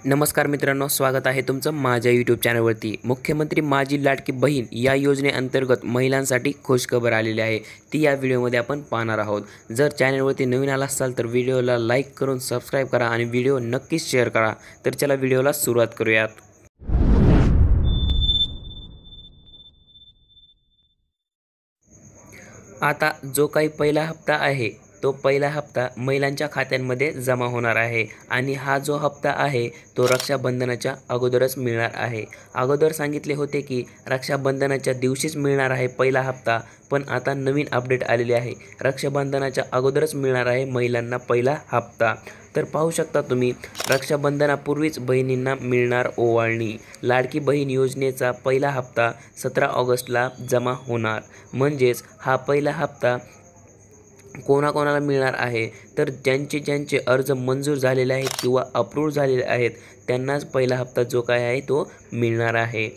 नमस्कार मित्रांनो, स्वागत आहे तुमचं माझ्या यूट्यूब चॅनलवरती। मुख्यमंत्री माझी लाडकी बहीण या योजनेअंतर्गत महिलांसाठी खुशखबर आलेली आहे, ती या व्हिडिओमध्ये आपण पाहणार आहोत। जर चॅनलवरती नवीन आला असाल तर व्हिडिओला लाईक करून सबस्क्राईब करा आणि व्हिडिओ नक्कीच शेअर करा। तर चला व्हिडिओला सुरुवात करूयात। आता जो काही पहिला हप्ता आहे तो पहिला हप्ता महिलांच्या खात्यांमध्ये जमा होणार आहे आणि हा जो हप्ता आहे तो रक्षाबंधनाच्या अगोदरच मिळणार आहे। अगोदर सांगितले होते की रक्षाबंधनाच्या दिवशीच मिळणार आहे पहिला हप्ता, पण आता नवीन अपडेट आलेली आहे, रक्षाबंधनाच्या अगोदरच मिळणार आहे महिलांना पहिला हप्ता। तर पाहू शकता तुम्ही, रक्षाबंधनापूर्वीच बहिणींना मिळणार ओवाळणी। लाडकी बहीण योजनेचा पहिला हप्ता 17 ऑगस्टला जमा होणार। म्हणजेच हा पहिला हप्ता कोणाकोणाला मिळणार आहे तर ज्यांचे अर्ज मंजूर झालेले आहेत किंवा अप्रूव्ह झालेले आहेत त्यांनाच पहिला हप्ता जो काय आहे तो मिळणार आहे।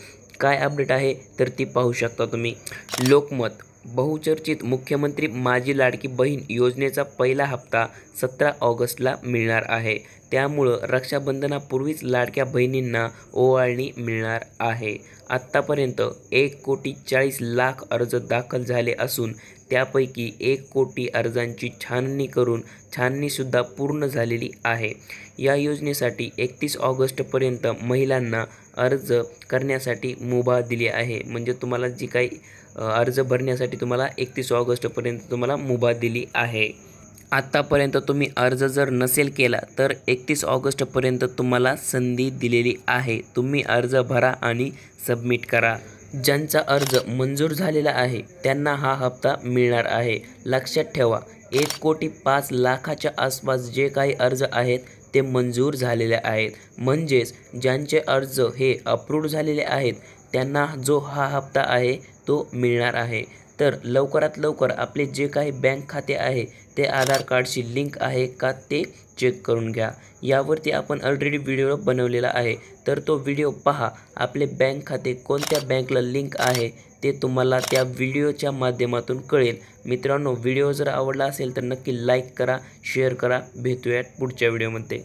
काय अपडेट आहे तर ती पाहू शकता तुम्ही। लोकमत, बहुचर्चित मुख्यमंत्री माझी लाडकी बहीण योजनेचा पहिला हप्ता 17 ऑगस्टला मिळणार आहे। त्यामुळं रक्षाबंधनापूर्वीच लाडक्या बहिणींना ओवाळणी मिळणार आहे। आत्तापर्यंत 1,40,40,00,000 अर्ज दाखल झाले असून त्यापैकी 1,00,00,000 अर्जांची छाननी करून छाननीसुद्धा पूर्ण झालेली आहे। या योजनेसाठी 31 ऑगस्टपर्यंत महिलांना अर्ज करण्यासाठी मुभा दिली आहे। म्हणजे तुम्हाला जी काही अर्ज भरण्यासाठी तुम्हाला 31 ऑगस्टपर्यंत तुम्हाला मुभा दिली आहे। आत्तापर्यंत तुम्ही अर्ज जर नसेल केला तर 31 ऑगस्टपर्यंत तुम्हाला संधी दिलेली आहे, तुम्ही अर्ज भरा आणि सबमिट करा। ज्यांचा अर्ज मंजूर झालेला आहे त्यांना हा हप्ता मिळणार आहे। लक्षात ठेवा, 1,05,00,000च्या आसपास जे काही अर्ज आहेत ते मंजूर झालेले आहेत। म्हणजेच ज्यांचे अर्ज हे अप्रूव्ह झालेले आहेत त्यांना जो हा हप्ता आहे तो मिळणार आहे। तर लवकरात लवकर आपले जे काही बँक खाते आहे ते आधार कार्डशी लिंक आहे का ते चेक करून घ्या। यावरती आपण ऑलरेडी व्हिडिओ बनवलेला आहे, तर तो व्हिडिओ पहा। आपले बँक खाते कोणत्या बँकला लिंक आहे ते तुम्हाला त्या व्हिडिओच्या माध्यमातून कळेल। मित्रांनो, व्हिडिओ जर आवडला असेल तर नक्की लाईक करा, शेअर करा। भेटूयात पुढच्या व्हिडिओमध्ये।